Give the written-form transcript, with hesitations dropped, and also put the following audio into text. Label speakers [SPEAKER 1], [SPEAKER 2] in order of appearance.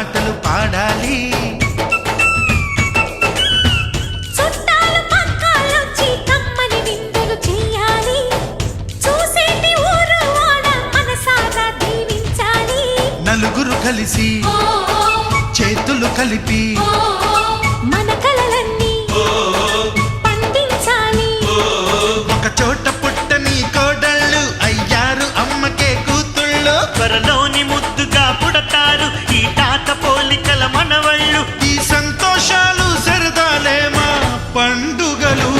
[SPEAKER 1] పాటలు పాడాలి. నలుగురు కలిసి చేతులు కలిపి
[SPEAKER 2] మన కలలన్నీ పండించాలి.
[SPEAKER 1] ఒక చోట పుట్టని కోడళ్ళు అయ్యారు అమ్మకే కూతుళ్ళు.
[SPEAKER 3] త్వరలోని ముద్దుగా పుడతారు ఈ తాత పోలికల మనవళ్ళు.
[SPEAKER 1] ఈ సంతోషాలు సరదాలే మా పండుగలు.